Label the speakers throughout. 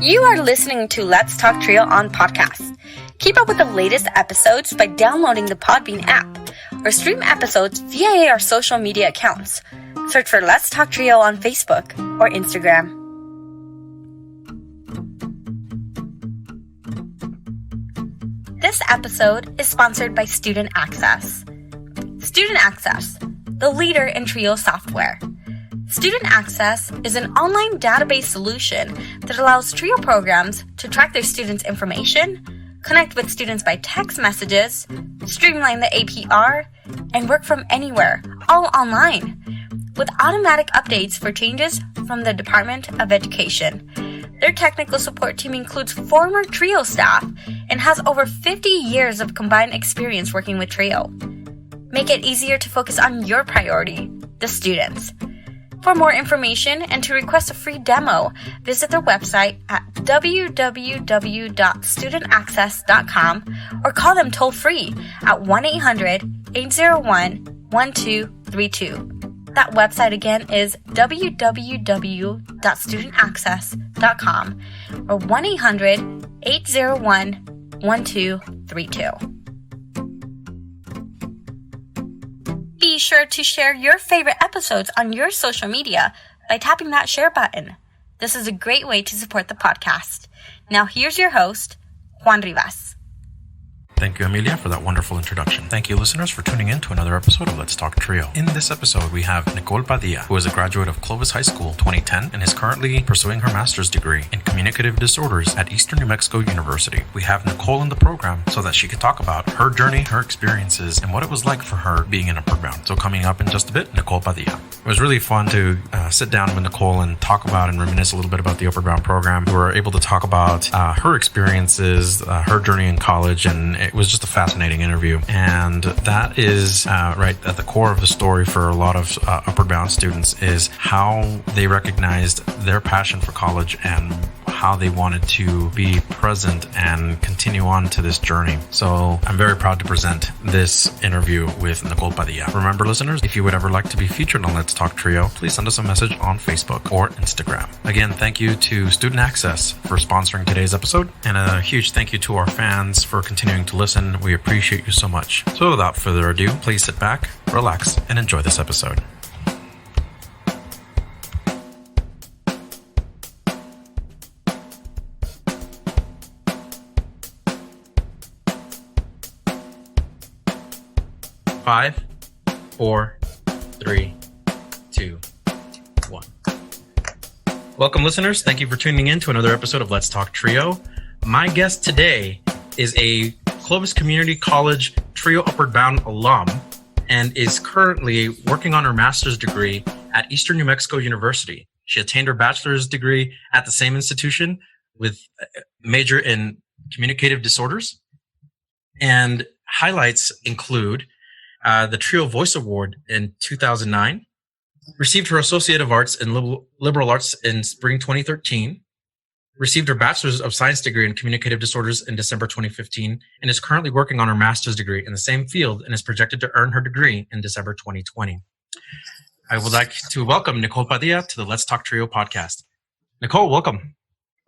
Speaker 1: You are listening to Let's Talk Trio on podcast. Keep up with the latest episodes by downloading the Podbean app or stream episodes via our social media accounts. Search for Let's Talk Trio on Facebook or Instagram. This episode is sponsored by Student Access. Student Access, the leader in Trio software. Student Access is an online database solution that allows Trio programs to track their students' information, connect with students by text messages, streamline the APR, and work from anywhere, all online, with automatic updates for changes from the Department of Education. Their technical support team includes former Trio staff and has over 50 years of combined experience working with Trio. Make it easier to focus on your priority, the students. For more information and to request a free demo, visit their website at www.studentaccess.com or call them toll-free at 1-800-801-1232. That website again is www.studentaccess.com or 1-800-801-1232. Be sure to share your favorite episodes on your social media by tapping that share button. This is a great way to support the podcast. Now here's your host, Juan Rivas.
Speaker 2: Thank you, Amelia, for that wonderful introduction. Thank you, listeners, for tuning in to another episode of Let's Talk Trio. In this episode, we have Nicole Padilla, who is a graduate of Clovis High School 2010 and is currently pursuing her master's degree in communicative disorders at Eastern New Mexico University. We have Nicole in the program so that she could talk about her journey, her experiences, and what it was like for her being in Upward Bound. So coming up in just a bit, Nicole Padilla. It was really fun to sit down with Nicole and talk about and reminisce a little bit about the Upward Bound program. We were able to talk about her experiences, her journey in college, and it was just a fascinating interview. And that is right at the core of the story for a lot of Upward Bound students, is how they recognized their passion for college and how they wanted to be present and continue on to this journey. So I'm very proud to present this interview with Nicole Padilla. Remember, listeners, if you would ever like to be featured on Let's Talk Trio, please send us a message on Facebook or Instagram. Again, thank you to Student Access for sponsoring today's episode, and a huge thank you to our fans for continuing to listen. We appreciate you so much. So without further ado, please sit back, relax, and enjoy this episode. Five, 4, 3, 2, 1. Welcome, listeners. Thank you for tuning in to another episode of Let's Talk Trio. My guest today is a Clovis Community College Trio Upward Bound alum and is currently working on her master's degree at Eastern New Mexico University. She attained her bachelor's degree at the same institution with a major in communicative disorders. And highlights include the Trio Voice Award in 2009, received her Associate of Arts in Liberal Arts in spring 2013, received her Bachelor's of Science degree in Communicative Disorders in December 2015, and is currently working on her master's degree in the same field and is projected to earn her degree in December 2020. I would like to welcome Nicole Padilla to the Let's Talk Trio podcast. Nicole, welcome.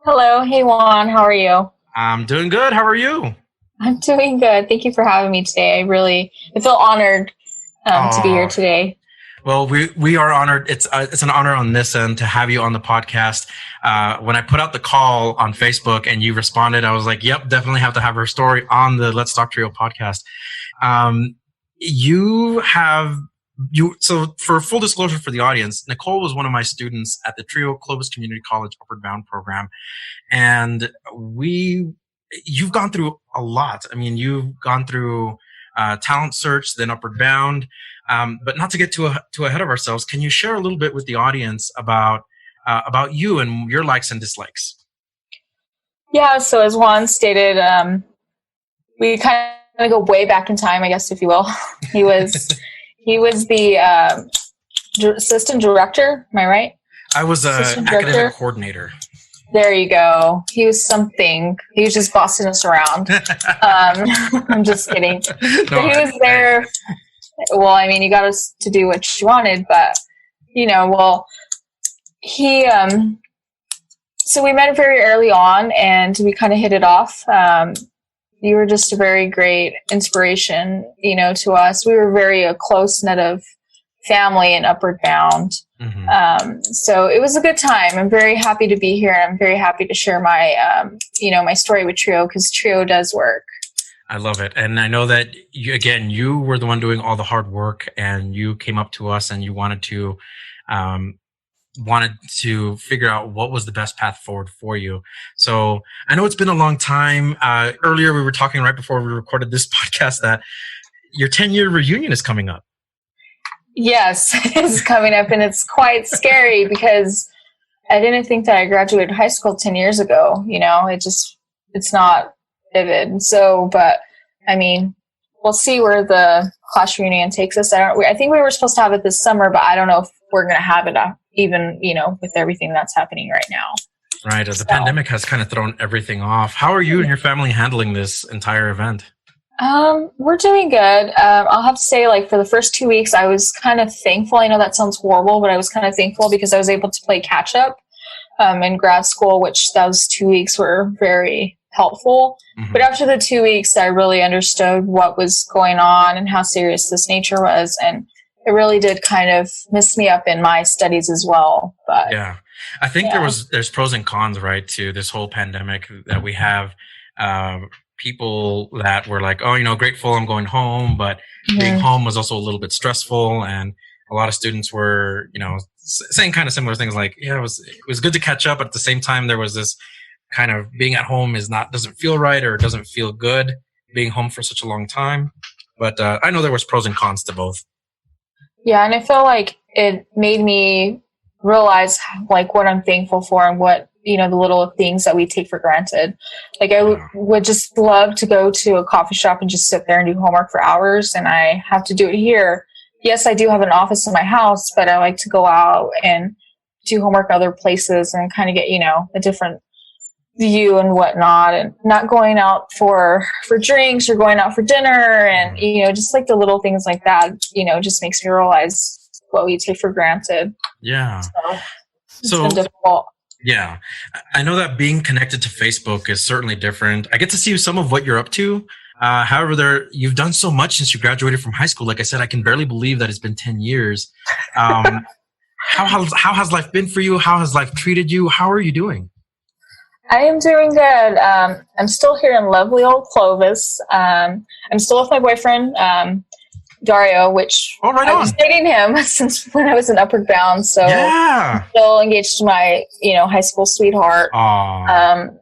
Speaker 3: Hello. Hey, Juan. How are you?
Speaker 2: I'm doing good. How are you?
Speaker 3: I'm doing good. Thank you for having me today. I feel honored to be here today.
Speaker 2: Well, we are honored. It's an honor on this end to have you on the podcast. When I put out the call on Facebook and you responded, I was like, yep, definitely have to have her story on the Let's Talk Trio podcast. So for full disclosure for the audience, Nicole was one of my students at the Trio Clovis Community College Upward Bound program. And you've gone through a lot. I mean, you've gone through Talent Search, then Upward Bound. But not to get too ahead of ourselves, can you share a little bit with the audience about you and your likes and dislikes?
Speaker 3: Yeah, so as Juan stated, we kind of go way back in time, I guess, if you will. He was the assistant director. Am I right?
Speaker 2: I was an academic coordinator.
Speaker 3: There you go. He was something. He was just bossing us around. I'm just kidding. No, he was there. Well, I mean, he got us to do what you wanted, but, he So we met very early on, and we kind of hit it off. You were just a very great inspiration, to us. We were very a close knit of family in Upward Bound.
Speaker 2: Mm-hmm.
Speaker 3: So it was a good time. I'm very happy to be here. I'm very happy to share my, my story with TRIO, because TRIO does work.
Speaker 2: I love it. And I know that you were the one doing all the hard work, and you came up to us and you wanted to figure out what was the best path forward for you. So I know it's been a long time. Earlier, we were talking right before we recorded this podcast that your 10-year reunion is coming up.
Speaker 3: Yes, it's coming up, and it's quite scary because I didn't think that I graduated high school 10 years ago. It's not vivid. So, but I mean, we'll see where the class reunion takes us. I think we were supposed to have it this summer, but I don't know if we're going to have it even, with everything that's happening right now.
Speaker 2: Right. The pandemic has kind of thrown everything off. How are you and your family handling this entire event?
Speaker 3: We're doing good. I'll have to say, for the first 2 weeks, I was kind of thankful. I know that sounds horrible, but I was kind of thankful because I was able to play catch up, in grad school, which those 2 weeks were very helpful. Mm-hmm. But after the 2 weeks, I really understood what was going on and how serious this nature was. And it really did kind of mess me up in my studies as well. But
Speaker 2: yeah, I think there's pros and cons, right, to this whole pandemic that we have. People that were like, grateful I'm going home, but being home was also a little bit stressful. And a lot of students were, saying kind of similar things like, yeah, it was good to catch up. But at the same time, there was this kind of being at home doesn't feel right, or doesn't feel good being home for such a long time. But I know there was pros and cons to both.
Speaker 3: Yeah. And I feel like it made me realize what I'm thankful for and what, the little things that we take for granted. I would just love to go to a coffee shop and just sit there and do homework for hours, and I have to do it here. Yes, I do have an office in my house, but I like to go out and do homework other places and kind of get, a different view and whatnot, and not going out for drinks or going out for dinner, and, just the little things like that, just makes me realize what we take for granted.
Speaker 2: Yeah.
Speaker 3: It's been difficult.
Speaker 2: Yeah. I know that being connected to Facebook is certainly different. I get to see some of what you're up to. However, you've done so much since you graduated from high school. Like I said, I can barely believe that it's been 10 years. How has life been for you? How has life treated you? How are you doing?
Speaker 3: I am doing good. I'm still here in lovely old Clovis. I'm still with my boyfriend, Dario, which I was dating him since when I was in Upward Bound. So I'm still engaged to my, high school sweetheart.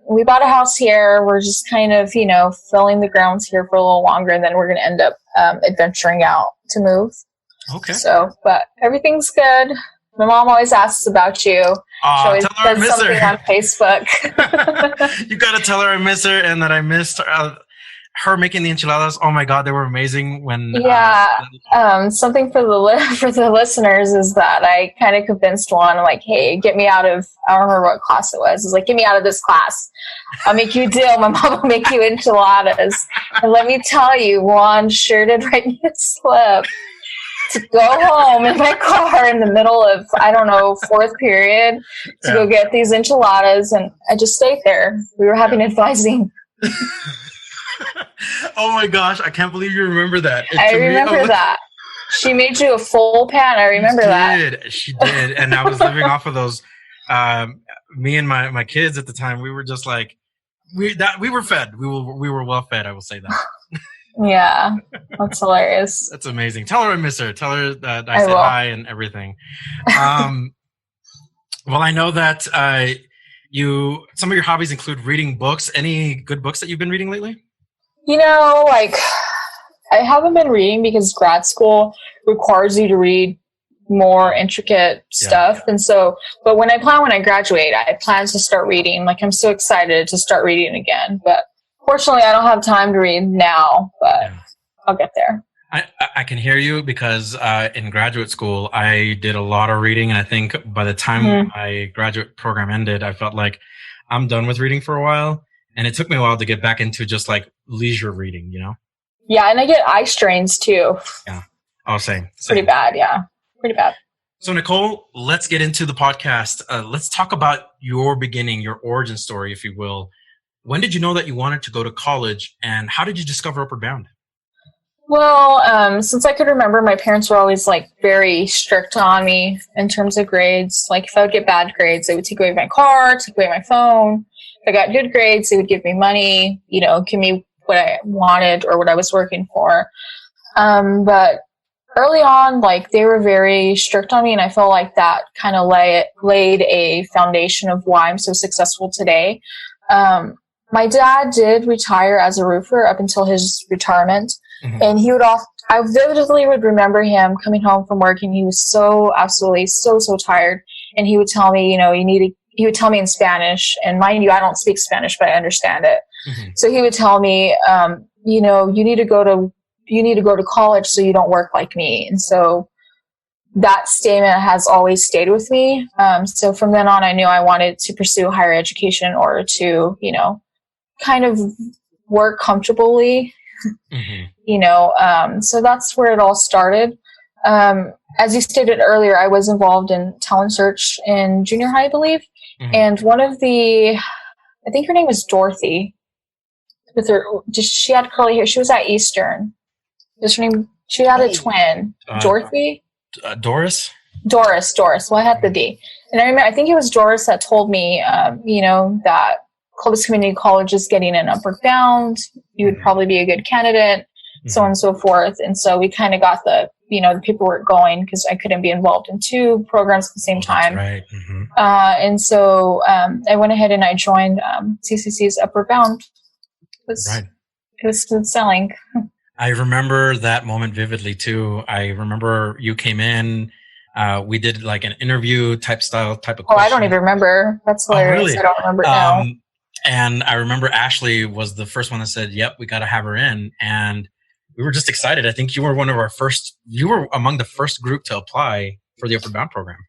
Speaker 3: We bought a house here. We're just kind of, filling the grounds here for a little longer, and then we're going to end up adventuring out to move.
Speaker 2: Okay.
Speaker 3: So, but everything's good. My mom always asks about you. She always says something on Facebook.
Speaker 2: You got to tell her I miss her, and that I missed her making the enchiladas. Oh my God, they were amazing. Something for the listeners is that I kind of convinced Juan, hey, get me out of, I don't remember what class it was. It's get me out of this class. I'll make you a deal. My mom will make you enchiladas. And let me tell you, Juan sure did write me a slip to go home in my car in the middle of, fourth period to go get these enchiladas. And I just stayed there. We were having advising. Oh my gosh, I can't believe you remember that.
Speaker 3: I remember that. She made you a full pan. I remember that.
Speaker 2: She did. And I was living off of those. Me and my kids at the time, we were just we were fed. We were well fed, I will say that.
Speaker 3: Yeah, that's hilarious.
Speaker 2: That's amazing. Tell her I miss her. Tell her that I said hi and everything. Well, I know that some of your hobbies include reading books. Any good books that you've been reading lately?
Speaker 3: I haven't been reading because grad school requires you to read more intricate stuff. And so, but when I graduate, I plan to start reading. I'm so excited to start reading again. But fortunately, I don't have time to read now, but I'll get there.
Speaker 2: I can hear you because in graduate school, I did a lot of reading. And I think by the time my graduate program ended, I felt like I'm done with reading for a while. And it took me a while to get back into just leisure reading, Yeah,
Speaker 3: and I get eye strains too.
Speaker 2: Yeah. Oh, same.
Speaker 3: Pretty bad, yeah. Pretty bad.
Speaker 2: So, Nicole, let's get into the podcast. Let's talk about your beginning, your origin story, if you will. When did you know that you wanted to go to college, and how did you discover Upward Bound?
Speaker 3: Well, since I could remember, my parents were always like very strict on me in terms of grades. Like if I would get bad grades, they would take away my car, take away my phone. If I got good grades, they would give me money, give me what I wanted or what I was working for. But early on, like they were very strict on me, and I feel like that kind of laid a foundation of why I'm so successful today. My dad did retire as a roofer up until his retirement, and I vividly would remember him coming home from work, and he was so absolutely so tired, and he would tell me, he would tell me in Spanish, and mind you, I don't speak Spanish, but I understand it. So he would tell me, you need to go to college so you don't work like me. And so that statement has always stayed with me. So from then on, I knew I wanted to pursue higher education in order to, kind of work comfortably, so that's where it all started. As you stated earlier, I was involved in talent search in junior high, I believe. And one of I think her name was Dorothy. She had curly hair. She was at Eastern. She had a twin. Dorothy?
Speaker 2: Doris?
Speaker 3: Doris. Well, I had the D. And I think it was Doris that told me, that Clovis Community College is getting an Upward Bound. You would probably be a good candidate, so on and so forth. And so we kind of got the paperwork going because I couldn't be involved in two programs at the same time.
Speaker 2: Right.
Speaker 3: And so I went ahead and I joined CCC's Upward Bound. It was smooth sailing.
Speaker 2: I remember that moment vividly too. I remember you came in. We did like an interview type of question.
Speaker 3: I don't even remember. That's hilarious.
Speaker 2: Oh, really?
Speaker 3: I don't remember now.
Speaker 2: And I remember Ashley was the first one that said, "Yep, we got to have her in." And we were just excited. I think you were you were among the first group to apply for the Upward Bound program.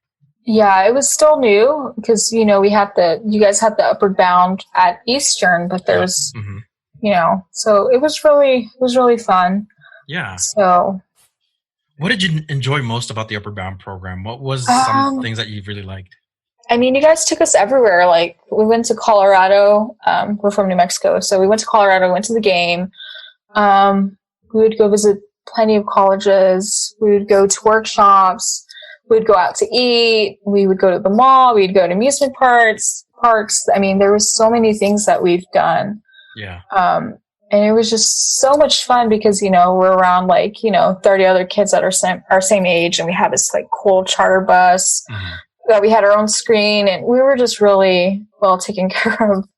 Speaker 3: Yeah, it was still new because, you guys had the Upward Bound at Eastern, but there's, so it was really fun.
Speaker 2: Yeah.
Speaker 3: So.
Speaker 2: What did you enjoy most about the Upward Bound program? What was some things that you really liked?
Speaker 3: I mean, you guys took us everywhere. Like we went to Colorado. We're from New Mexico. So we went to Colorado, went to the game. We would go visit plenty of colleges. We would go to workshops. We'd go out to eat. We would go to the mall. We'd go to amusement parks. I mean, there was so many things that we've done.
Speaker 2: Yeah.
Speaker 3: And it was just so much fun because, we're around 30 other kids that are our same age. And we had this cool charter bus that we had our own screen, and we were just really well taken care of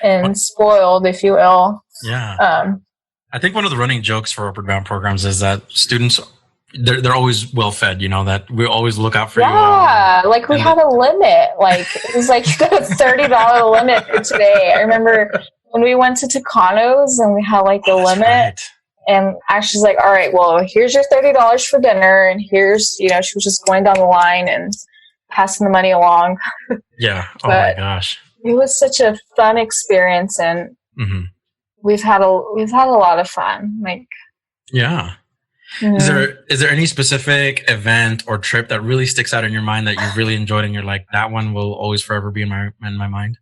Speaker 3: and spoiled, if you will.
Speaker 2: Yeah. I think one of the running jokes for Upward Bound programs is that students, they're always well fed, that we always look out for you.
Speaker 3: Yeah, we had a limit. It was you got a $30 limit for today. I remember when we went to Tucano's and we had the limit. Right. And Ashley's like, all right, well, here's your $30 for dinner. And here's, she was just going down the line and passing the money along.
Speaker 2: Yeah. Oh my gosh.
Speaker 3: It was such a fun experience, and we've had a lot of fun.
Speaker 2: Yeah. Is there any specific event or trip that really sticks out in your mind that you really enjoyed and you're like, that one will always forever be in my mind?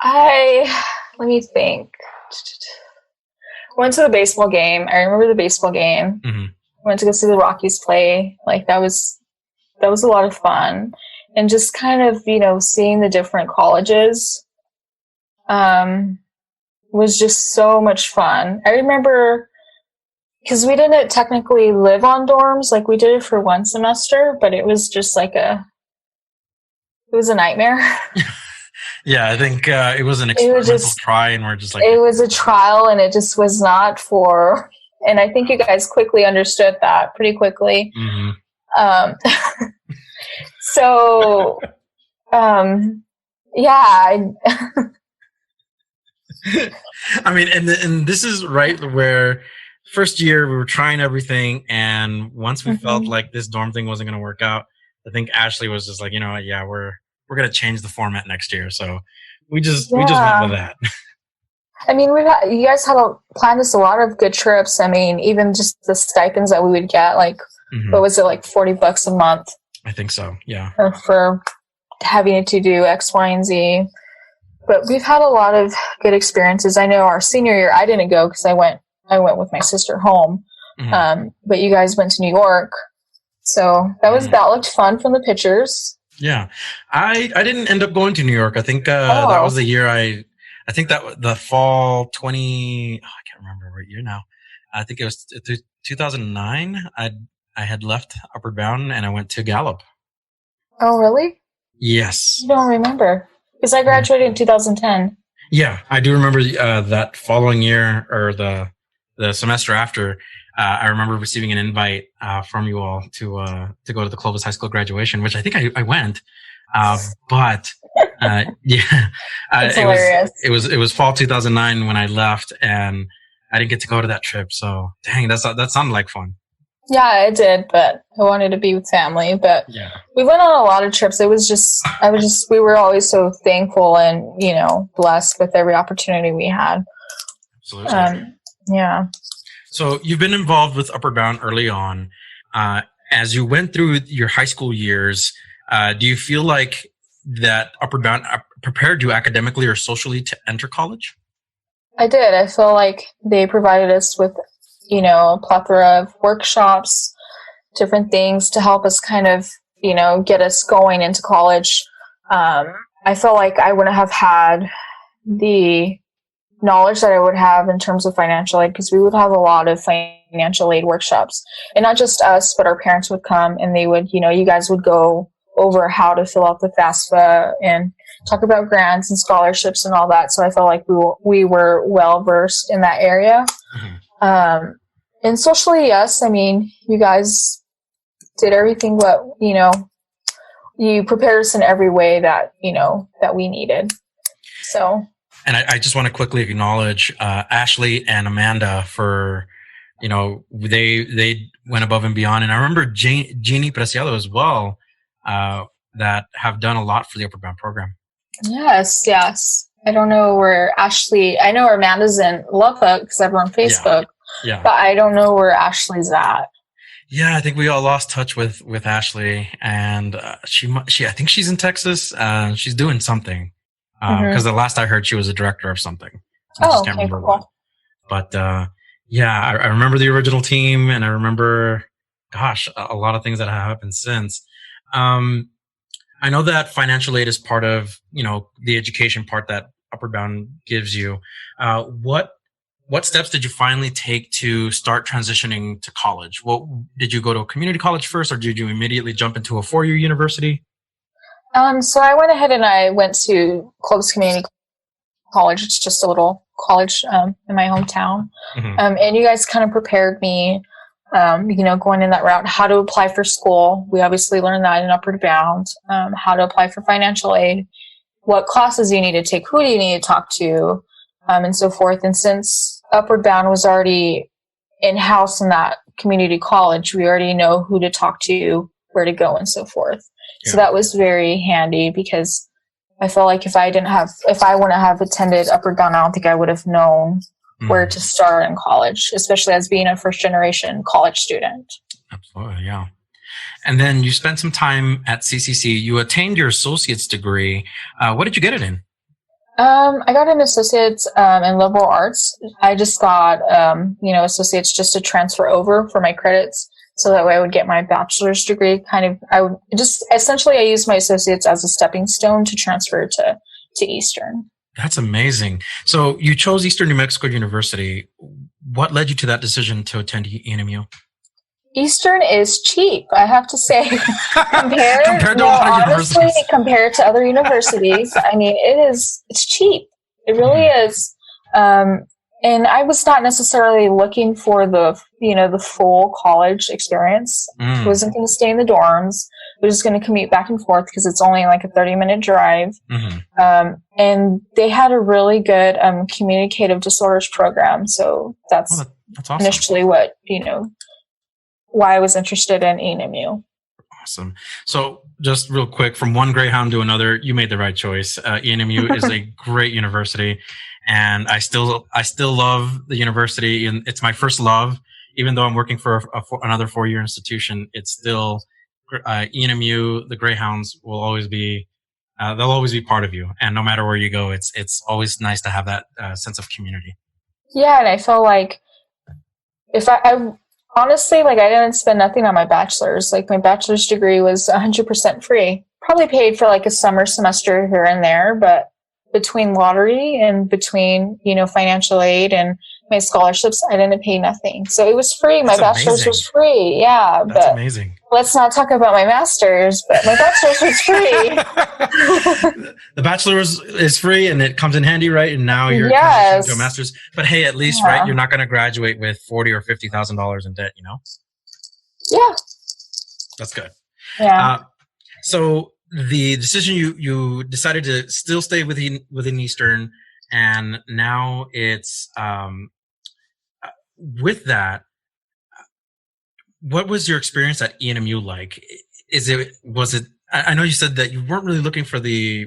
Speaker 3: Let me think. Went to the baseball game. I remember the baseball game. Went to go see the Rockies play. That was a lot of fun. And just kind of, seeing the different colleges was just so much fun. I remember, because we didn't technically live on dorms. We did it for one semester, but it was just it was a nightmare.
Speaker 2: Yeah, I think it was an experimental try, and we're just
Speaker 3: it was a trial, and it just was not for. And I think you guys quickly understood that pretty quickly. So, yeah.
Speaker 2: I mean, and this is right where first year we were trying everything, and once we felt like this dorm thing wasn't going to work out, I think Ashley was just like, yeah, we're going to change the format next year. So we just went with that.
Speaker 3: I mean, you guys had planned us a lot of good trips. I mean, even just the stipends that we would get, like, what was it, like $40 a month?
Speaker 2: I think so, yeah.
Speaker 3: For having to do X, Y, and Z. But we've had a lot of good experiences. I know our senior year, I didn't go because I went with my sister home. But you guys went to New York. So that looked fun from the pictures.
Speaker 2: Yeah. I didn't end up going to New York. I think that was the year I think that the fall 20, I can't remember what year now. I think it was 2009. I had left Upward Bound and I went to Gallup.
Speaker 3: Oh, really?
Speaker 2: Yes.
Speaker 3: I don't remember because I graduated in 2010.
Speaker 2: Yeah, I do remember that following year or the semester after. I remember receiving an invite from you all to go to the Clovis High School graduation, which I think I went. But yeah, it was fall 2009 when I left, and I didn't get to go to that trip. So dang, that sounded like fun.
Speaker 3: Yeah, it did, but I wanted to be with family. But
Speaker 2: yeah,
Speaker 3: we went on a lot of trips. It was we were always so thankful and blessed with every opportunity we had.
Speaker 2: Absolutely.
Speaker 3: Yeah.
Speaker 2: So you've been involved with Upward Bound early on. As you went through your high school years, do you feel like that Upward Bound prepared you academically or socially to enter college?
Speaker 3: I did. I feel like they provided us with, a plethora of workshops, different things to help us kind of, get us going into college. I feel like I wouldn't have had the knowledge that I would have in terms of financial aid, because we would have a lot of financial aid workshops, and not just us, but our parents would come and they would, you guys would go over how to fill out the FAFSA and talk about grants and scholarships and all that. So I felt like we were well versed in that area. And socially, yes, I mean, you guys did everything what, you prepared us in every way that, that we needed. So.
Speaker 2: And I just want to quickly acknowledge Ashley and Amanda for, they went above and beyond. And I remember Jeannie Preciado as well, that have done a lot for the Upward Bound program.
Speaker 3: Yes. I don't know where I know where Amanda's in Lubbock because I'm on Facebook. Yeah. But I don't know where Ashley's at.
Speaker 2: Yeah, I think we all lost touch with Ashley, and she I think she's in Texas. She's doing something. Because the last I heard, she was a director of something. I just can't remember what. But yeah, I remember the original team, and I remember, a lot of things that have happened since. I know that financial aid is part of, the education part that Upward Bound gives you. What steps did you finally take to start transitioning to college? What did you go to a community college first, or did you immediately jump into a 4-year university?
Speaker 3: So I went ahead and I went to Clovis Community College. It's just a little college in my hometown. And you guys kind of prepared me, going in that route, how to apply for school. We obviously learned that in Upward Bound, how to apply for financial aid, what classes you need to take, who do you need to talk to, and so forth. And since Upward Bound was already in-house in that community college, we already know who to talk to, where to go, and so forth. Yeah. So that was very handy because I felt like if I wouldn't have attended Upward Bound, I don't think I would have known where to start in college, especially as being a first-generation college student.
Speaker 2: Absolutely, yeah. And then you spent some time at CCC. You attained your associate's degree. What did you get it in?
Speaker 3: I got an associate's in liberal arts. I just got, associates just to transfer over for my credits. So that way I would get my bachelor's degree. I used my associates as a stepping stone to transfer to Eastern.
Speaker 2: That's amazing. So you chose Eastern New Mexico University. What led you to that decision to attend ENMU?
Speaker 3: Eastern is cheap, I have to say. compared to other universities, I mean, it's cheap. It really is. And I was not necessarily looking for the full college experience. I wasn't going to stay in the dorms. I was just going to commute back and forth because it's only like a 30-minute drive. And they had a really good communicative disorders program. So that's awesome. Initially what, why I was interested in ENMU.
Speaker 2: Awesome. So just real quick, from one Greyhound to another, you made the right choice. ENMU is a great university. and I still love the university, and it's my first love. Even though I'm working for another 4-year institution, it's still ENMU. The Greyhounds will always be they'll always be part of you, and no matter where you go, it's always nice to have that sense of community.
Speaker 3: Yeah, and I feel like if I honestly, like, I didn't spend nothing on my bachelor's. Like, my bachelor's degree was 100% free. Probably paid for like a summer semester here and there, but between lottery and between, financial aid and my scholarships, I didn't pay nothing. So it was free.
Speaker 2: That's
Speaker 3: my bachelor's
Speaker 2: amazing.
Speaker 3: was free. Yeah.
Speaker 2: That's
Speaker 3: but
Speaker 2: amazing.
Speaker 3: Let's not talk about my master's, but my bachelor's was free.
Speaker 2: The bachelor's is free and it comes in handy, right? And now you're transitioning to a master's. But hey, at least, right, you're not going to graduate with $40,000 or $50,000 in debt,
Speaker 3: Yeah.
Speaker 2: That's good.
Speaker 3: Yeah.
Speaker 2: So the decision you decided to still stay within Eastern, and now it's with that. What was your experience at ENMU like? Was it? I know you said that you weren't really looking for the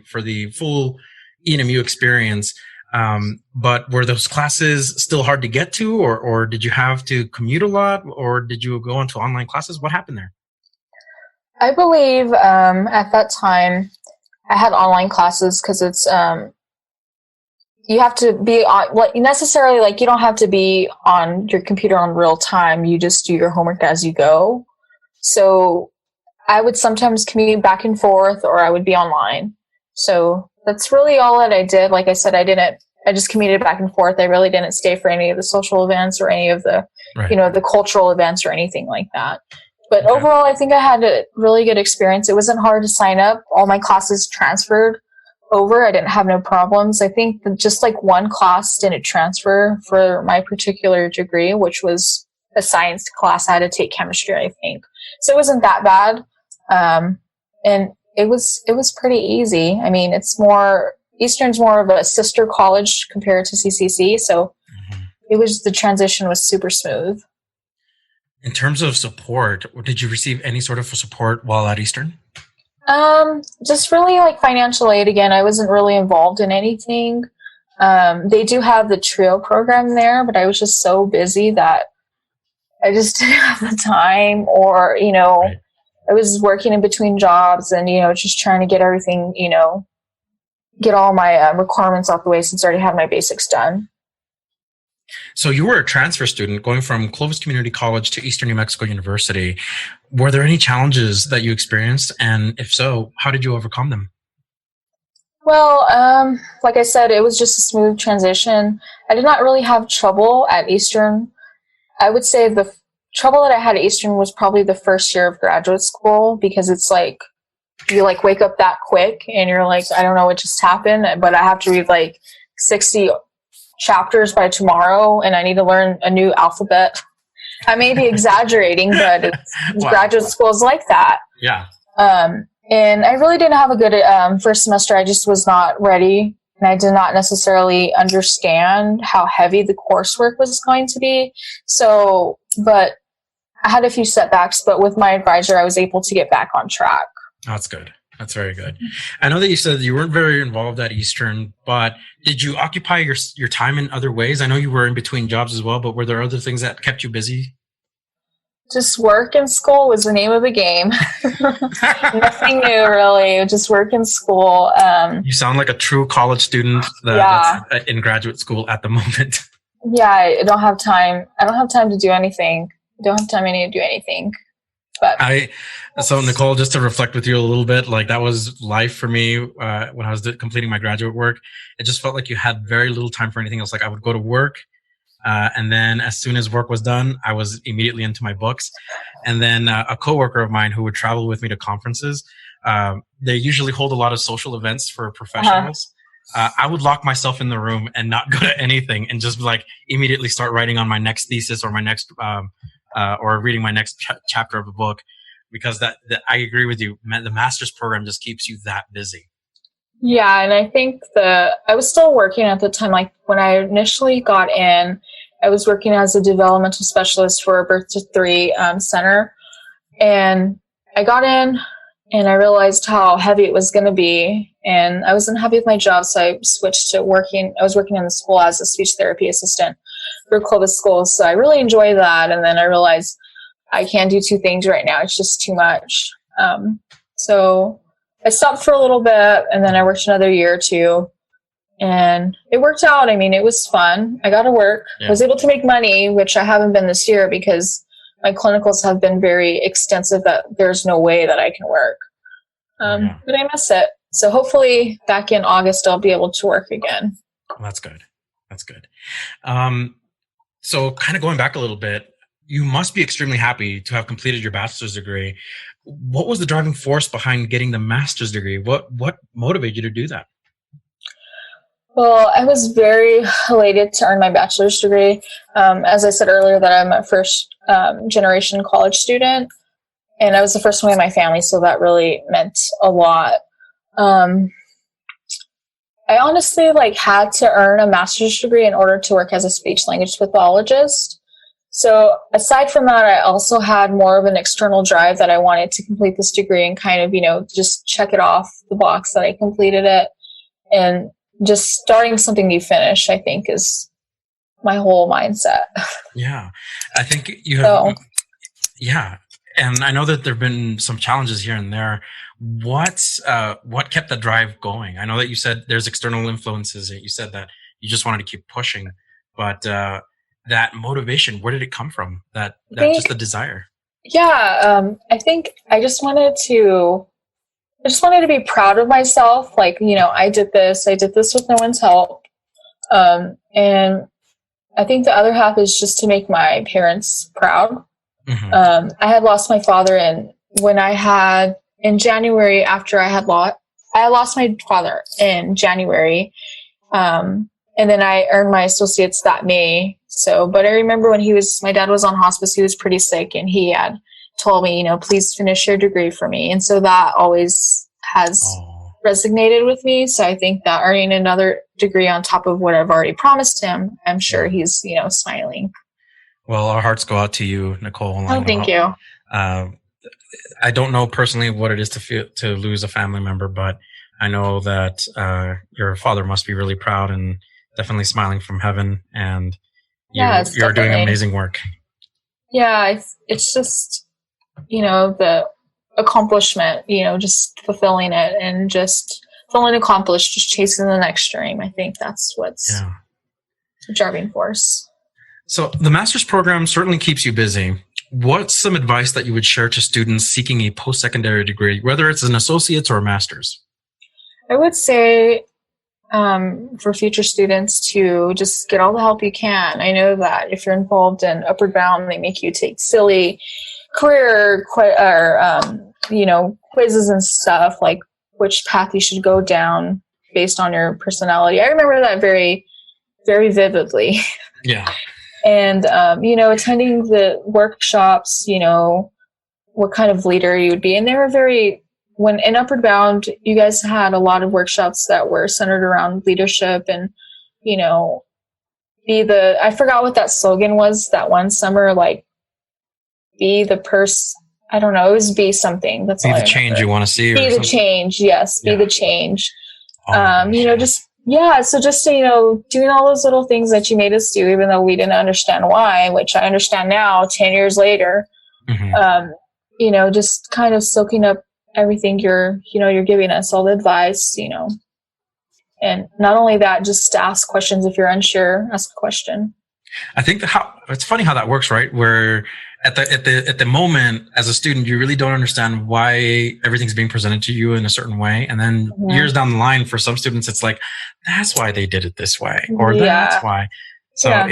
Speaker 2: full ENMU experience, but were those classes still hard to get to, or did you have to commute a lot, or did you go into online classes? What happened there?
Speaker 3: I believe at that time I had online classes because it's you have to be on, like, necessarily, like, you don't have to be on your computer on real time. You just do your homework as you go. So I would sometimes commute back and forth, or I would be online. So that's really all that I did. Like I said, I just commuted back and forth. I really didn't stay for any of the social events or any of the, the cultural events or anything like that. But overall, I think I had a really good experience. It wasn't hard to sign up. All my classes transferred over. I didn't have no problems. I think just like one class didn't transfer for my particular degree, which was a science class. I had to take chemistry, I think. So it wasn't that bad. And it was pretty easy. I mean, Eastern's more of a sister college compared to CCC. So the transition was super smooth.
Speaker 2: In terms of support, did you receive any sort of support while at Eastern?
Speaker 3: Just really like financial aid. Again, I wasn't really involved in anything. They do have the TRIO program there, but I was just so busy that I just didn't have the time, or,
Speaker 2: Right.
Speaker 3: I was working in between jobs and, just trying to get everything, get all my requirements out the way since I already had my basics done.
Speaker 2: So you were a transfer student going from Clovis Community College to Eastern New Mexico University. Were there any challenges that you experienced? And if so, how did you overcome them?
Speaker 3: Well, like I said, it was just a smooth transition. I did not really have trouble at Eastern. I would say the trouble that I had at Eastern was probably the first year of graduate school, because it's like, you like wake up that quick and you're like, I don't know what just happened, but I have to read like 60 chapters by tomorrow and I need to learn a new alphabet. I may be exaggerating, but graduate school is like that.
Speaker 2: Yeah.
Speaker 3: And I really didn't have a good first semester. I just was not ready, and I did not necessarily understand how heavy the coursework was going to be. So, but I had a few setbacks, but with my advisor, I was able to get back on track.
Speaker 2: That's good. That's very good. I know that you said you weren't very involved at Eastern, but did you occupy your time in other ways? I know you were in between jobs as well, but were there other things that kept you busy?
Speaker 3: Just work and school was the name of the game. Nothing new, really. Just work and school.
Speaker 2: You sound like a true college student that's in graduate school at the moment.
Speaker 3: Yeah, I don't have time. I don't have time to do anything. I don't have time to do anything. But
Speaker 2: So Nicole, just to reflect with you a little bit, like that was life for me when I was completing my graduate work. It just felt like you had very little time for anything else. Like I would go to work, and then as soon as work was done, I was immediately into my books. And then a coworker of mine who would travel with me to conferences, they usually hold a lot of social events for professionals. I would lock myself in the room and not go to anything and just like immediately start writing on my next thesis or my next or reading my next chapter of a book, because that I agree with you. The master's program just keeps you that busy.
Speaker 3: Yeah, and I think I was still working at the time. Like when I initially got in, I was working as a developmental specialist for a birth to 3 center, and I got in and I realized how heavy it was going to be. and I wasn't happy with my job, so I switched to working. I was working in the school as a speech therapy assistant for Clovis schools, so I really enjoyed that. And then I realized I can't do two things right now. It's just too much. So I stopped for a little bit, and then I worked another year or two, and it worked out. I mean, it was fun. I got to work. I was able to make money, which I haven't been this year because my clinicals have been very extensive that there's no way that I can work. But I miss it. So hopefully back in August, I'll be able to work again.
Speaker 2: Well, that's good. That's good. So kind of going back a little bit, you must be extremely happy to have completed your bachelor's degree. What was the driving force behind getting the master's degree? What motivated you to do that?
Speaker 3: Well, I was very elated to earn my bachelor's degree. As I said earlier, that I'm a first generation college student, and I was the first one in my family, so that really meant a lot. I honestly had to earn a master's degree in order to work as a speech language pathologist. So aside from that, I also had more of an external drive that I wanted to complete this degree and kind of, just check it off the box that I completed it. And just starting something new finish, I think, is my whole mindset.
Speaker 2: Yeah. I think you have, and I know that there've been some challenges here and there. What kept the drive going? I know that you said there's external influences. You said that you just wanted to keep pushing, but that motivation, where did it come from? That just the desire?
Speaker 3: Yeah. I think I just wanted to be proud of myself. I did this with no one's help. And I think the other half is just to make my parents proud. Mm-hmm. I had lost my father in January after I lost my father in January. And then I earned my associates that May. But I remember when my dad was on hospice, he was pretty sick, and he had told me, please finish your degree for me. And so that always has resonated with me. So I think that earning another degree on top of what I've already promised him, I'm sure he's, smiling.
Speaker 2: Well, our hearts go out to you, Nicole.
Speaker 3: Oh, thank you.
Speaker 2: I don't know personally what it is to lose a family member, but I know that your father must be really proud and definitely smiling from heaven, and you're doing amazing work. Yeah,
Speaker 3: it's just, the accomplishment, just fulfilling it and just feeling accomplished, just chasing the next dream. I think that's what's the driving force.
Speaker 2: So the master's program certainly keeps you busy. What's some advice that you would share to students seeking a post-secondary degree, whether it's an associate's or a master's?
Speaker 3: I would say for future students to just get all the help you can. I know that if you're involved in Upward Bound, they make you take silly career quizzes and stuff, like which path you should go down based on your personality. I remember that very, very vividly.
Speaker 2: Yeah.
Speaker 3: And, attending the workshops, what kind of leader you would be. And they were when in Upward Bound, you guys had a lot of workshops that were centered around leadership and, I forgot what that slogan was that one summer, be the person. I don't know. It was be something. That's
Speaker 2: be the change you want to see.
Speaker 3: Be the change. Yes. Be the change. So just, doing all those little things that you made us do, even though we didn't understand why, which I understand now, 10 years later, just kind of soaking up everything you're giving us, all the advice, and not only that, just ask questions. If you're unsure, ask a question.
Speaker 2: I think it's funny how that works, right? Where at the moment as a student, you really don't understand why everything's being presented to you in a certain way. And then years down the line, for some students, it's like, that's why they did it this way, or that's why. So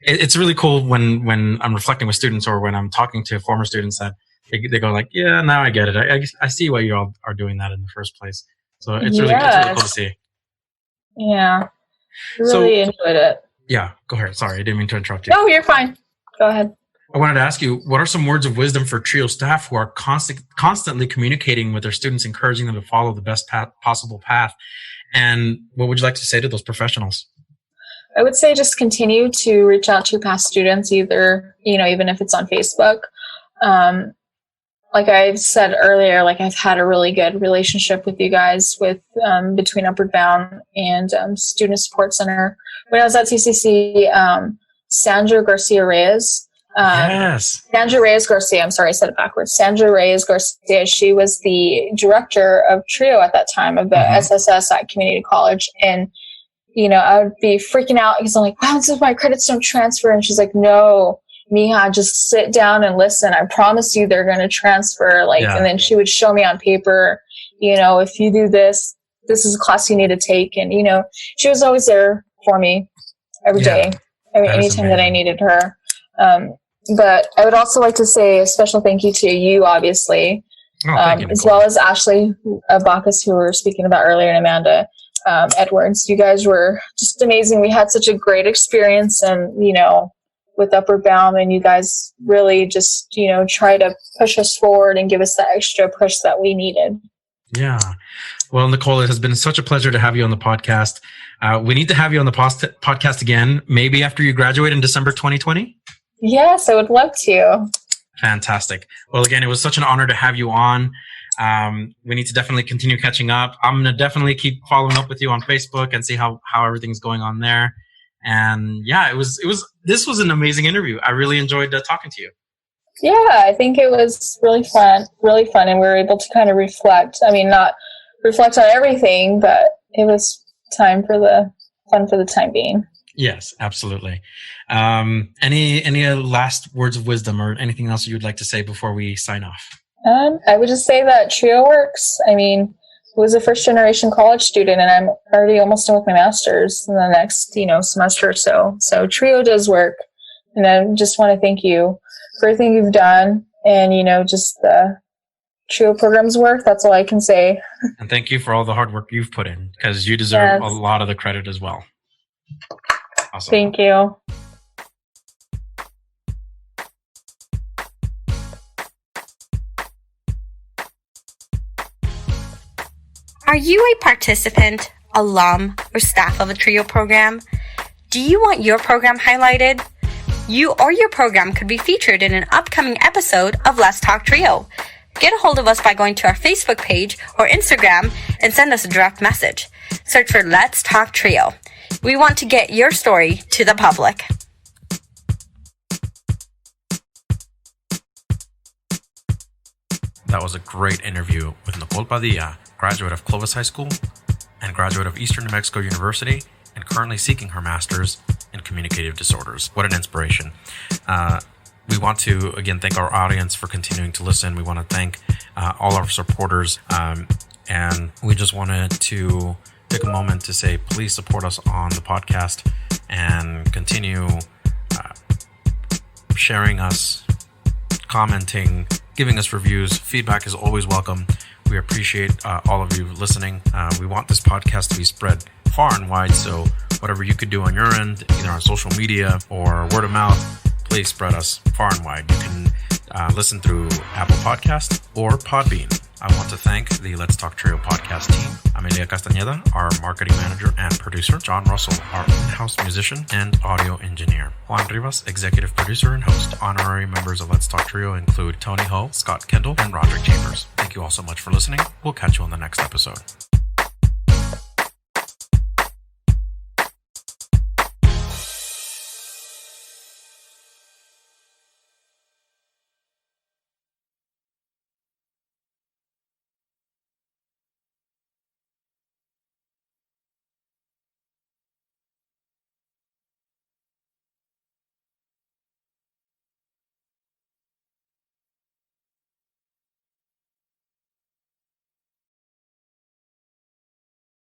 Speaker 2: it's really cool when I'm reflecting with students or when I'm talking to former students that they go like, yeah, now I get it. I see why you all are doing that in the first place. So it's really cool to see.
Speaker 3: Yeah. Really enjoyed it.
Speaker 2: Yeah, go ahead. Sorry, I didn't mean to interrupt you.
Speaker 3: No, you're fine. Go ahead.
Speaker 2: I wanted to ask you, what are some words of wisdom for TRIO staff who are constantly communicating with their students, encouraging them to follow the best possible path? And what would you like to say to those professionals?
Speaker 3: I would say just continue to reach out to past students, either, even if it's on Facebook. like I said earlier, like I've had a really good relationship with you guys with between Upward Bound and Student Support Center. When I was at CCC, Sandra Garcia Reyes.
Speaker 2: Yes.
Speaker 3: Sandra Reyes Garcia. I'm sorry, I said it backwards. Sandra Reyes Garcia. She was the director of TRIO at that time of the SSS at Community College. And, you know, I would be freaking out because I'm like, wow, this is my credits don't transfer. And she's like, no, Mija, just sit down and listen. I promise you they're going to transfer. Like, and then she would show me on paper, you know, if you do this, this is a class you need to take. And, you know, she was always there for me every day. I mean, anytime that I needed her. But I would also like to say a special thank you to you, obviously, as well as Ashley Bacchus, who we were speaking about earlier, and Amanda Edwards. You guys were just amazing. We had such a great experience, and, you know, with Upward Bound, and you guys really just, you know, try to push us forward and give us that extra push that we needed.
Speaker 2: Yeah. Well, Nicole, it has been such a pleasure to have you on the podcast. We need to have you on the podcast again, maybe after you graduate in December 2020.
Speaker 3: Yes, I would love to.
Speaker 2: Fantastic. Well, again, it was such an honor to have you on. We need to definitely continue catching up. I'm going to definitely keep following up with you on Facebook and see how everything's going on there. And yeah, this was an amazing interview. I really enjoyed talking to you.
Speaker 3: Yeah, I think it was really fun. And we were able to kind of reflect. I mean, not reflect on everything, but it was fun for the time being.
Speaker 2: Yes, absolutely. Any last words of wisdom or anything else you'd like to say before we sign off?
Speaker 3: I would just say that TRIO works. I mean, I was a first generation college student, and I'm already almost done with my master's in the next, you know, semester or so. So TRIO does work. And I just want to thank you for everything you've done, and, you know, just the TRIO programs work. That's all I can say.
Speaker 2: And thank you for all the hard work you've put in, because you deserve a lot of the credit as well. Awesome.
Speaker 3: Thank you.
Speaker 1: Are you a participant, alum, or staff of a TRIO program? Do you want your program highlighted? You or your program could be featured in an upcoming episode of Let's Talk TRIO. Get a hold of us by going to our Facebook page or Instagram and send us a direct message. Search for Let's Talk TRIO. We want to get your story to the public.
Speaker 2: That was a great interview with Nicole Padilla, graduate of Clovis High School and graduate of Eastern New Mexico University, and currently seeking her master's in communicative disorders. What an inspiration. We want to, again, thank our audience for continuing to listen. We want to thank all our supporters. And we just wanted to take a moment to say, please support us on the podcast and continue sharing us, commenting, giving us reviews. Feedback is always welcome. We appreciate all of you listening. We want this podcast to be spread far and wide. So whatever you could do on your end, either on social media or word of mouth, please spread us far and wide. You can listen through Apple Podcast or Podbean. I want to thank the Let's Talk TRIO podcast team, Amelia Castañeda, our marketing manager and producer, John Russell, our in-house musician and audio engineer, Juan Rivas, executive producer and host. Honorary members of Let's Talk TRIO include Tony Hull, Scott Kendall, and Roderick Chambers. Thank you all so much for listening. We'll catch you on the next episode.